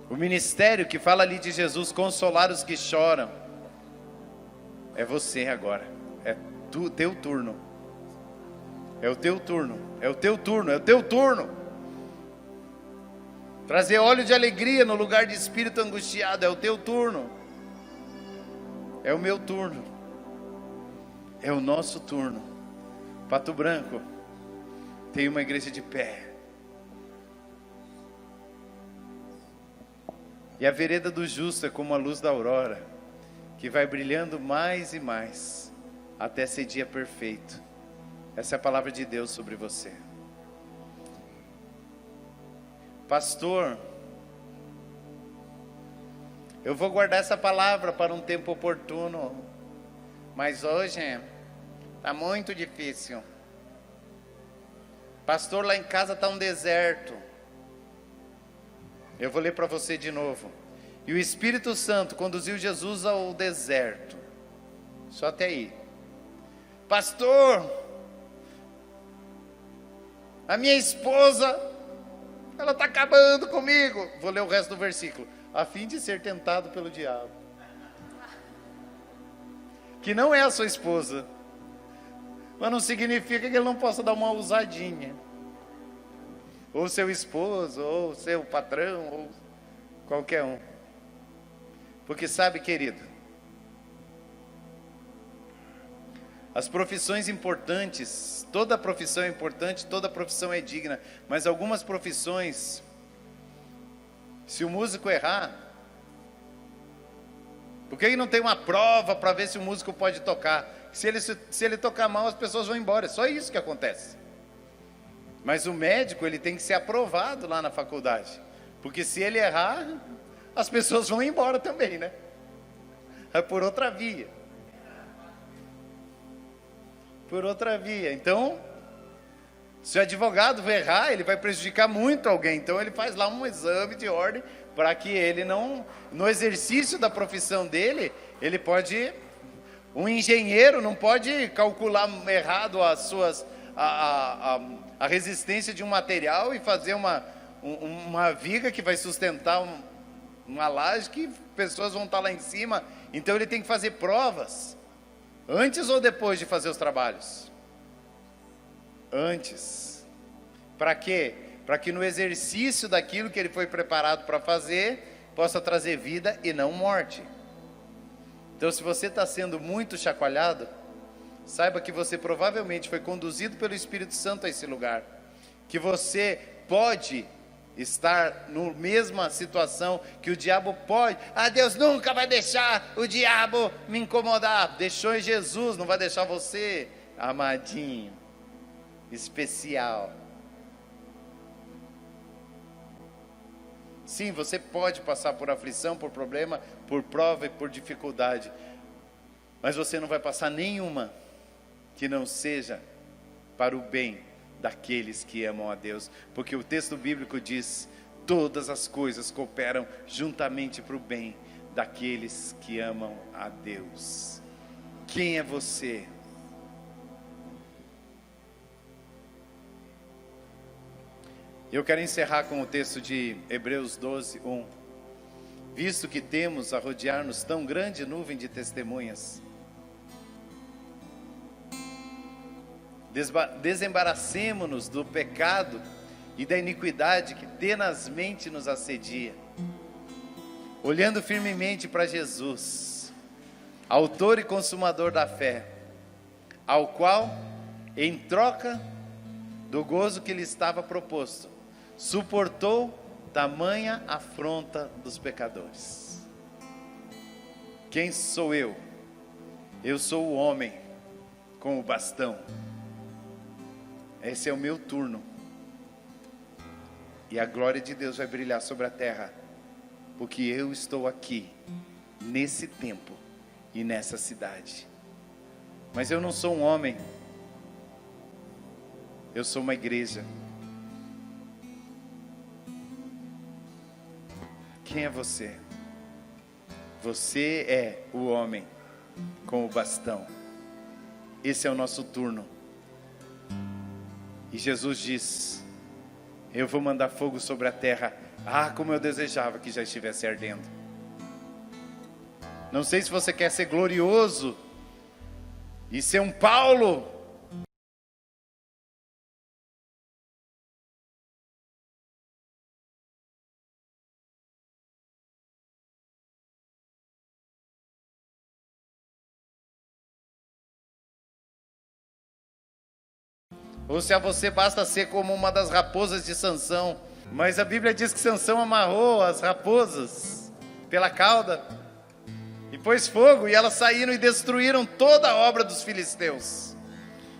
O ministério que fala ali de Jesus consolar os que choram, é você agora. É teu turno. É o teu turno. É o teu turno. É o teu turno. Trazer óleo de alegria no lugar de espírito angustiado, é o teu turno. É o meu turno. É o nosso turno. Pato Branco tem uma igreja de pé. E a vereda do justo é como a luz da aurora, que vai brilhando mais e mais, até ser dia perfeito. Essa é a palavra de Deus sobre você. Pastor, eu vou guardar essa palavra para um tempo oportuno, mas hoje está muito difícil. Pastor, lá em casa está um deserto. Eu vou ler para você de novo. E o Espírito Santo conduziu Jesus ao deserto. Só até aí. Pastor, a minha esposa, ela está acabando comigo. Vou ler o resto do versículo. A fim de ser tentado pelo diabo. Que não é a sua esposa. Mas não significa que ele não possa dar uma ousadinha. Ou seu esposo, ou seu patrão, ou qualquer um. Porque sabe, querido, as profissões importantes, toda profissão é importante, toda profissão é digna, mas algumas profissões, se o músico errar, por que não tem uma prova para ver se o músico pode tocar? Se ele tocar mal, as pessoas vão embora, é só isso que acontece. Mas o médico, ele tem que ser aprovado lá na faculdade, porque se ele errar, as pessoas vão embora também, né? É por outra via. Por outra via. Então, se o advogado vai errar, ele vai prejudicar muito alguém. Então ele faz lá um exame de ordem, para que ele não, no exercício da profissão dele, ele pode Um engenheiro não pode calcular errado a resistência de um material e fazer uma viga que vai sustentar uma laje que pessoas vão estar lá em cima. Então ele tem que fazer provas, antes ou depois de fazer os trabalhos? Antes. Para quê? Para que no exercício daquilo que ele foi preparado para fazer, possa trazer vida e não morte. Então, se você está sendo muito chacoalhado, saiba que você provavelmente foi conduzido pelo Espírito Santo a esse lugar. Que você pode estar na mesma situação que o diabo pode. Deus nunca vai deixar o diabo me incomodar. Deixou em Jesus, não vai deixar você, amadinho, especial. Sim, você pode passar por aflição, por problema, por prova e por dificuldade, mas você não vai passar nenhuma que não seja para o bem daqueles que amam a Deus, porque o texto bíblico diz: todas as coisas cooperam juntamente para o bem daqueles que amam a Deus. Quem é você? Eu quero encerrar com o texto de Hebreus 12, 1. Visto que temos a rodear-nos tão grande nuvem de testemunhas, desembaracemo-nos do pecado e da iniquidade que tenazmente nos assedia, olhando firmemente para Jesus, autor e consumador da fé, ao qual, em troca do gozo que lhe estava proposto, suportou tamanha afronta dos pecadores. Quem sou eu? Eu sou o homem com o bastão. Esse é o meu turno. E a glória de Deus vai brilhar sobre a terra, porque eu estou aqui, nesse tempo e nessa cidade. Mas eu não sou um homem, eu sou uma igreja. Quem é você? Você é o homem com o bastão. Esse é o nosso turno. E Jesus diz: eu vou mandar fogo sobre a terra. Como eu desejava que já estivesse ardendo. Não sei se você quer ser glorioso e ser um Paulo, ou se a você basta ser como uma das raposas de Sansão. Mas a Bíblia diz que Sansão amarrou as raposas pela cauda e pôs fogo, e elas saíram e destruíram toda a obra dos filisteus.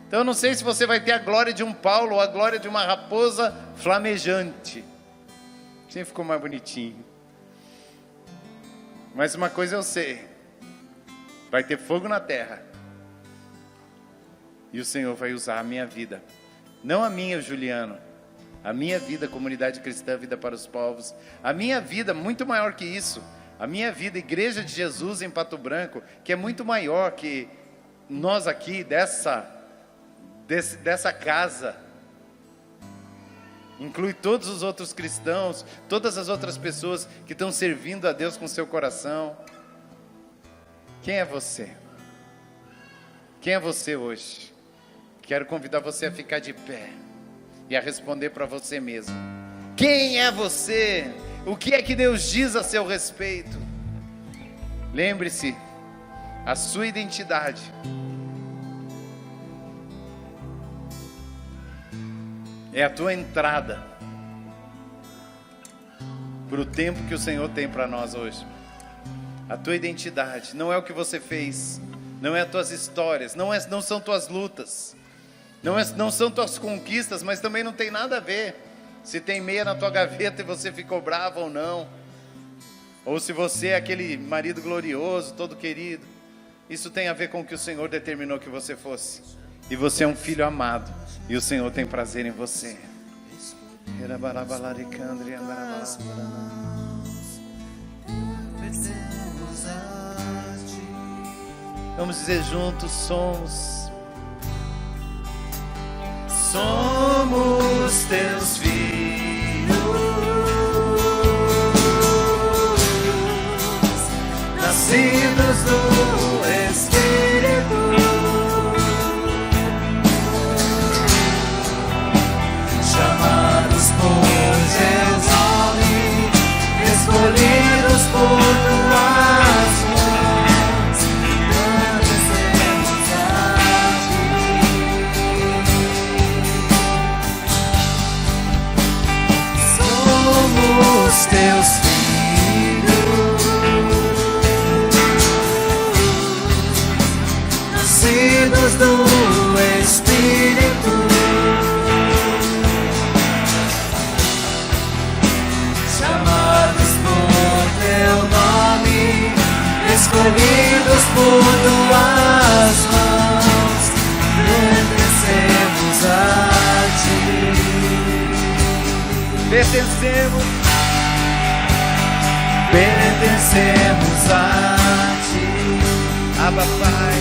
Então eu não sei se você vai ter a glória de um Paulo ou a glória de uma raposa flamejante. Assim ficou mais bonitinho. Mas uma coisa eu sei: vai ter fogo na terra, e o Senhor vai usar a minha vida. Não a minha, Juliano, a minha vida, comunidade cristã, vida para os povos, a minha vida muito maior que isso, a minha vida, Igreja de Jesus em Pato Branco, que é muito maior que nós aqui dessa casa, inclui todos os outros cristãos, todas as outras pessoas que estão servindo a Deus com seu coração. Quem é você? Quem é você hoje? Quero convidar você a ficar de pé e a responder para você mesmo. Quem é você? O que é que Deus diz a seu respeito? Lembre-se, a sua identidade é a tua entrada para o tempo que o Senhor tem para nós hoje. A tua identidade não é o que você fez, não é as tuas histórias, não são tuas lutas, não são tuas conquistas, mas também não tem nada a ver se tem meia na tua gaveta e você ficou bravo ou não, ou se você é aquele marido glorioso, todo querido. Isso tem a ver com o que o Senhor determinou que você fosse, e você é um filho amado, e o Senhor tem prazer em você. Vamos dizer juntos, somos teus filhos, nascidos do Espírito, chamados por Deus, escolhidos por tuas mãos, agradecemos a ti. Somos teus filhos, nascidos do Espírito, escolhidos por tuas mãos, pertencemos a ti. Pertencemos a ti. Abba, Pai.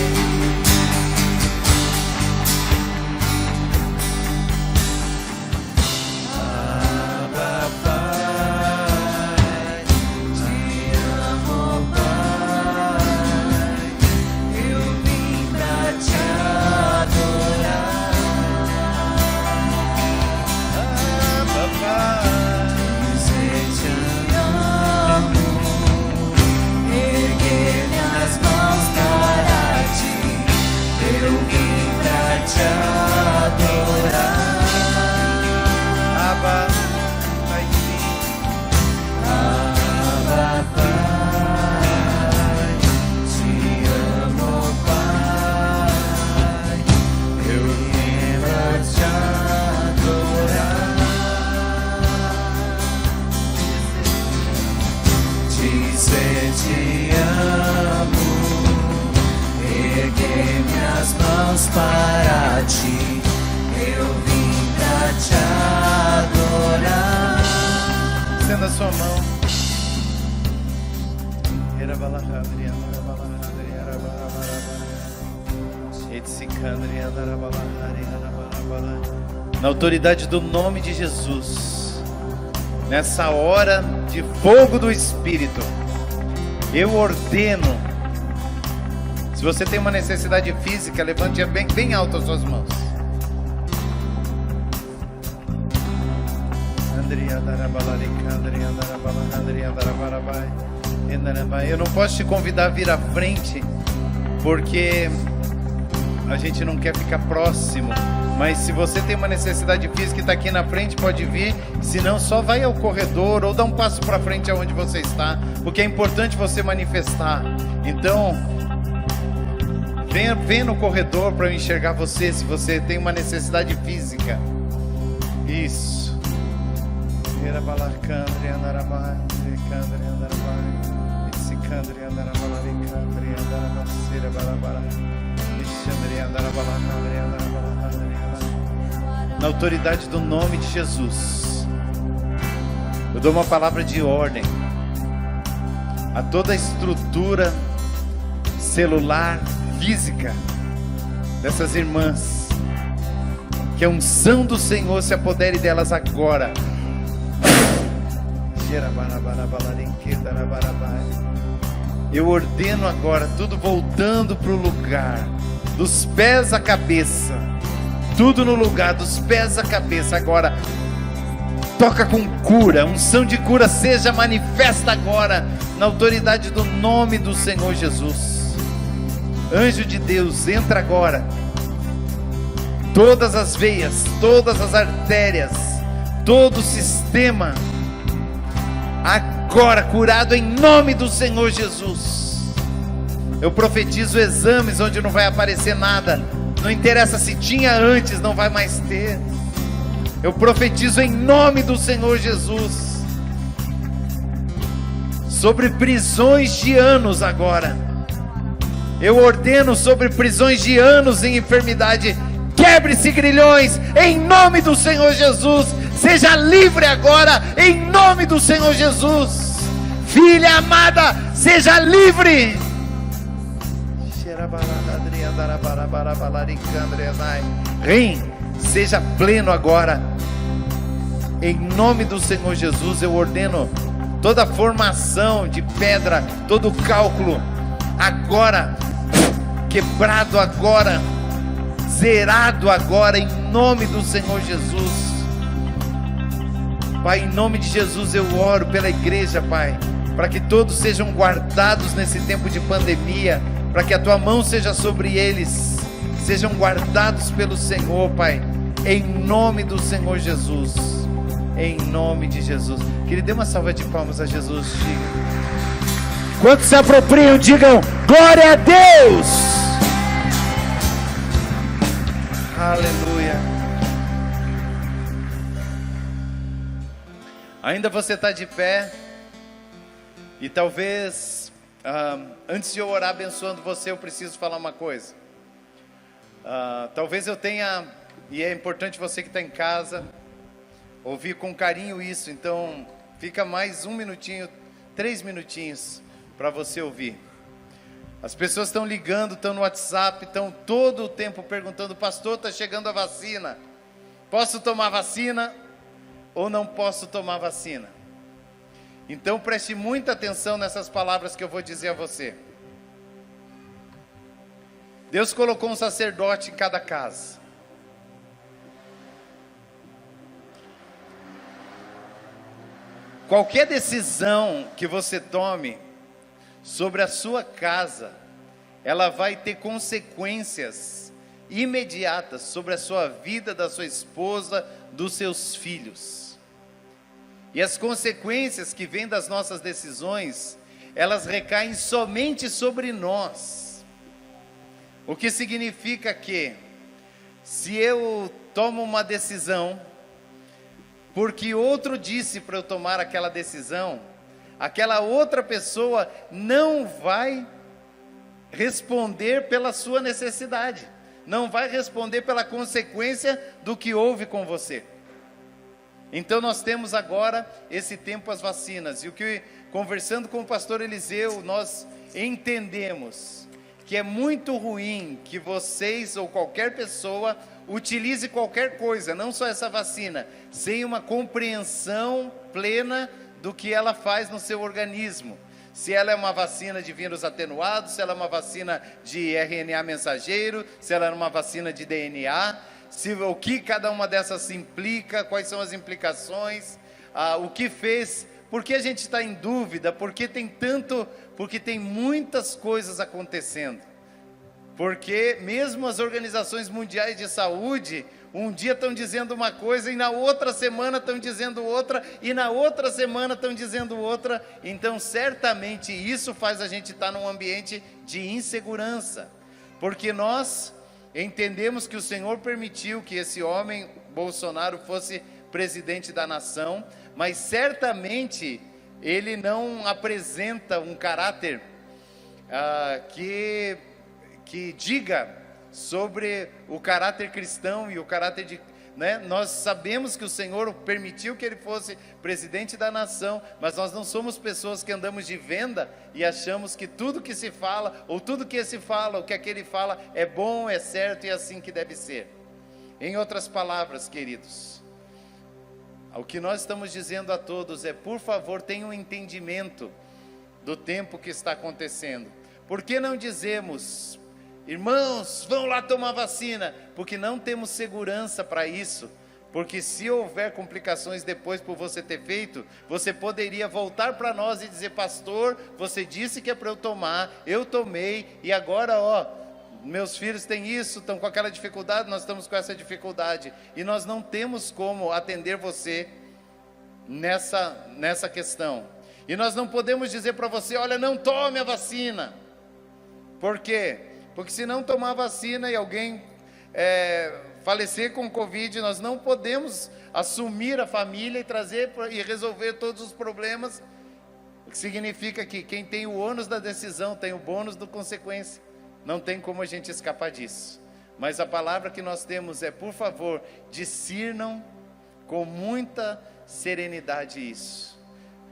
Para ti, eu vim pra te adorar. Estenda a sua mão. Na autoridade do nome de Jesus, nessa hora de fogo do Espírito, eu ordeno. Se você tem uma necessidade física, levante bem alto as suas mãos. Eu não posso te convidar a vir à frente, porque a gente não quer ficar próximo. Mas se você tem uma necessidade física e está aqui na frente, pode vir. Se não, só vai ao corredor ou dá um passo para frente aonde você está, porque é importante você manifestar. Então, venha no corredor para eu enxergar você, se você tem uma necessidade física. Isso. Na autoridade do nome de Jesus, eu dou uma palavra de ordem a toda a estrutura celular, física dessas irmãs, que a unção do Senhor se apodere delas agora. Eu ordeno agora tudo voltando para o lugar, dos pés à cabeça, tudo no lugar, dos pés à cabeça. Agora toca com cura, unção de cura seja manifesta agora, na autoridade do nome do Senhor Jesus. Anjo de Deus, entra agora, todas as veias, todas as artérias, todo o sistema, agora curado em nome do Senhor Jesus. Eu profetizo exames onde não vai aparecer nada, não interessa se tinha antes, não vai mais ter. Eu profetizo em nome do Senhor Jesus sobre prisões de anos agora. Eu ordeno sobre prisões de anos em enfermidade. Quebre-se grilhões em nome do Senhor Jesus. Seja livre agora em nome do Senhor Jesus. Filha amada, seja livre. Reino, seja pleno agora. Em nome do Senhor Jesus, eu ordeno toda formação de pedra, todo cálculo, agora, quebrado agora, zerado agora, em nome do Senhor Jesus. Pai, em nome de Jesus eu oro pela igreja, Pai, para que todos sejam guardados nesse tempo de pandemia, para que a Tua mão seja sobre eles, sejam guardados pelo Senhor, Pai, em nome do Senhor Jesus, em nome de Jesus. Querido, dê uma salva de palmas a Jesus. Quantos se apropriam, digam glória a Deus. Aleluia. Ainda você está de pé. E talvez, antes de eu orar abençoando você, eu preciso falar uma coisa. Talvez eu tenha, e é importante você que está em casa, ouvir com carinho isso. Então, fica mais 1 minutinho, 3 minutinhos para você ouvir. As pessoas estão ligando, estão no WhatsApp, estão todo o tempo perguntando: pastor, está chegando a vacina, posso tomar vacina ou não posso tomar vacina? Então preste muita atenção nessas palavras que eu vou dizer a você. Deus colocou um sacerdote em cada casa. Qualquer decisão que você tome sobre a sua casa, ela vai ter consequências imediatas sobre a sua vida, da sua esposa, dos seus filhos. E as consequências que vêm das nossas decisões, elas recaem somente sobre nós. O que significa que, se eu tomo uma decisão, porque outro disse para eu tomar aquela decisão, aquela outra pessoa não vai responder pela sua necessidade, não vai responder pela consequência do que houve com você. Então nós temos agora esse tempo as vacinas, e o que, conversando com o pastor Eliseu, nós entendemos que é muito ruim que vocês ou qualquer pessoa utilize qualquer coisa, não só essa vacina, sem uma compreensão plena do que ela faz no seu organismo. Se ela é uma vacina de vírus atenuado, se ela é uma vacina de RNA mensageiro, se ela é uma vacina de DNA, o que cada uma dessas implica, quais são as implicações, o que fez, por que a gente está em dúvida, porque tem muitas coisas acontecendo, porque mesmo as organizações mundiais de saúde, um dia estão dizendo uma coisa, e na outra semana estão dizendo outra, e na outra semana estão dizendo outra. Então certamente isso faz a gente estar num ambiente de insegurança, porque nós entendemos que o Senhor permitiu que esse homem, Bolsonaro, fosse presidente da nação, mas certamente ele não apresenta um caráter que diga sobre o caráter cristão e o caráter de... Nós sabemos que o Senhor permitiu que ele fosse presidente da nação, mas nós não somos pessoas que andamos de venda e achamos que tudo que se fala, ou tudo que esse fala, o que aquele fala, é bom, é certo e é assim que deve ser. Em outras palavras, queridos, o que nós estamos dizendo a todos é: por favor, tenham um entendimento do tempo que está acontecendo. Por que não dizemos: irmãos, vão lá tomar vacina? Porque não temos segurança para isso. Porque se houver complicações depois por você ter feito, você poderia voltar para nós e dizer: pastor, você disse que é para eu tomar, eu tomei, e agora meus filhos têm isso, estão com aquela dificuldade, nós estamos com essa dificuldade, e nós não temos como atender você nessa questão. E nós não podemos dizer para você: olha, não tome a vacina. Por quê? Porque se não tomar vacina e alguém falecer com Covid, nós não podemos assumir a família e trazer e resolver todos os problemas. O que significa que quem tem o ônus da decisão tem o bônus da consequência. Não tem como a gente escapar disso. Mas a palavra que nós temos é: por favor, discernam com muita serenidade isso.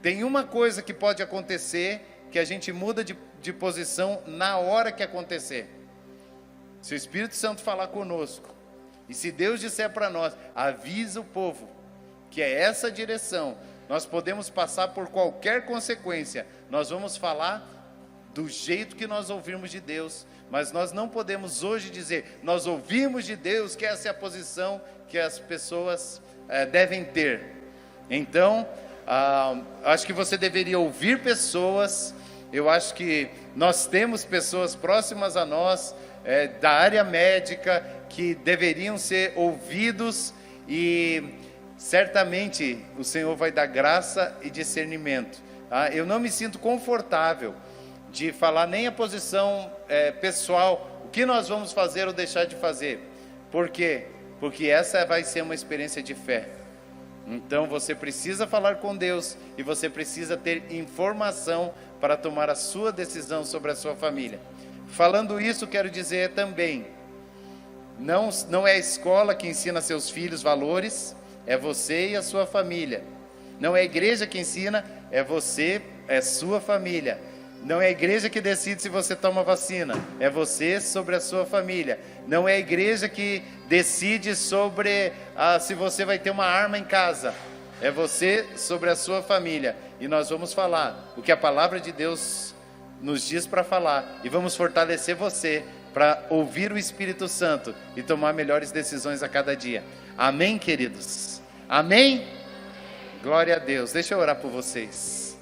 Tem uma coisa que pode acontecer, que a gente muda de posição na hora que acontecer. Se o Espírito Santo falar conosco, e se Deus disser para nós, avisa o povo, que é essa direção, nós podemos passar por qualquer consequência, nós vamos falar do jeito que nós ouvirmos de Deus, mas nós não podemos hoje dizer, nós ouvimos de Deus, que essa é a posição que as pessoas devem ter. Então, acho que você deveria ouvir pessoas, eu acho que nós temos pessoas próximas a nós, da área médica, que deveriam ser ouvidos, e certamente o Senhor vai dar graça e discernimento. Tá? Eu não me sinto confortável de falar nem a posição pessoal, o que nós vamos fazer ou deixar de fazer. Por quê? Porque essa vai ser uma experiência de fé. Então você precisa falar com Deus e você precisa ter informação para tomar a sua decisão sobre a sua família. Falando isso, quero dizer também, não é a escola que ensina seus filhos valores, é você e a sua família. Não é a igreja que ensina, é você, é sua família. Não é a igreja que decide se você toma vacina, é você sobre a sua família. Não é a igreja que decide sobre se você vai ter uma arma em casa, é você sobre a sua família. E nós vamos falar o que a palavra de Deus nos diz para falar, e vamos fortalecer você para ouvir o Espírito Santo e tomar melhores decisões a cada dia. Amém, queridos? Amém? Glória a Deus. Deixa eu orar por vocês.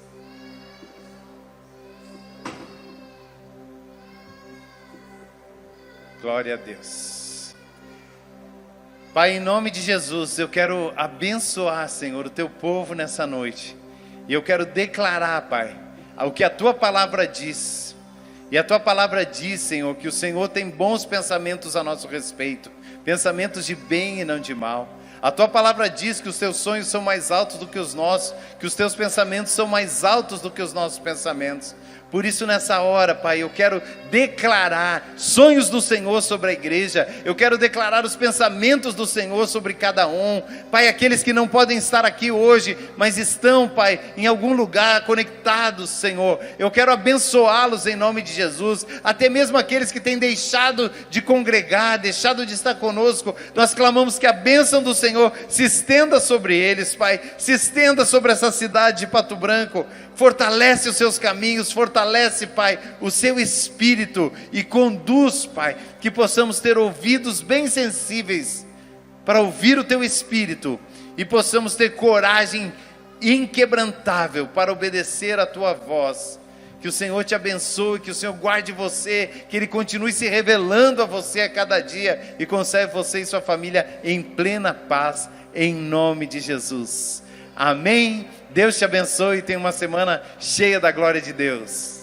Glória a Deus. Pai, em nome de Jesus, eu quero abençoar, Senhor, o teu povo nessa noite. E eu quero declarar, Pai, o que a tua palavra diz. E a tua palavra diz, Senhor, que o Senhor tem bons pensamentos a nosso respeito, pensamentos de bem e não de mal. A tua palavra diz que os teus sonhos são mais altos do que os nossos, que os teus pensamentos são mais altos do que os nossos pensamentos. Por isso, nessa hora, Pai, eu quero declarar sonhos do Senhor sobre a igreja, eu quero declarar os pensamentos do Senhor sobre cada um. Pai, aqueles que não podem estar aqui hoje, mas estão, Pai, em algum lugar conectados, Senhor, eu quero abençoá-los em nome de Jesus, até mesmo aqueles que têm deixado de congregar, deixado de estar conosco, nós clamamos que a bênção do Senhor se estenda sobre eles, Pai, se estenda sobre essa cidade de Pato Branco. Fortalece os seus caminhos, fortalece, Pai, o seu espírito e conduz, Pai, que possamos ter ouvidos bem sensíveis para ouvir o teu espírito e possamos ter coragem inquebrantável para obedecer a tua voz. Que o Senhor te abençoe, que o Senhor guarde você, que Ele continue se revelando a você a cada dia e conserve você e sua família em plena paz, em nome de Jesus. Amém. Deus te abençoe e tenha uma semana cheia da glória de Deus.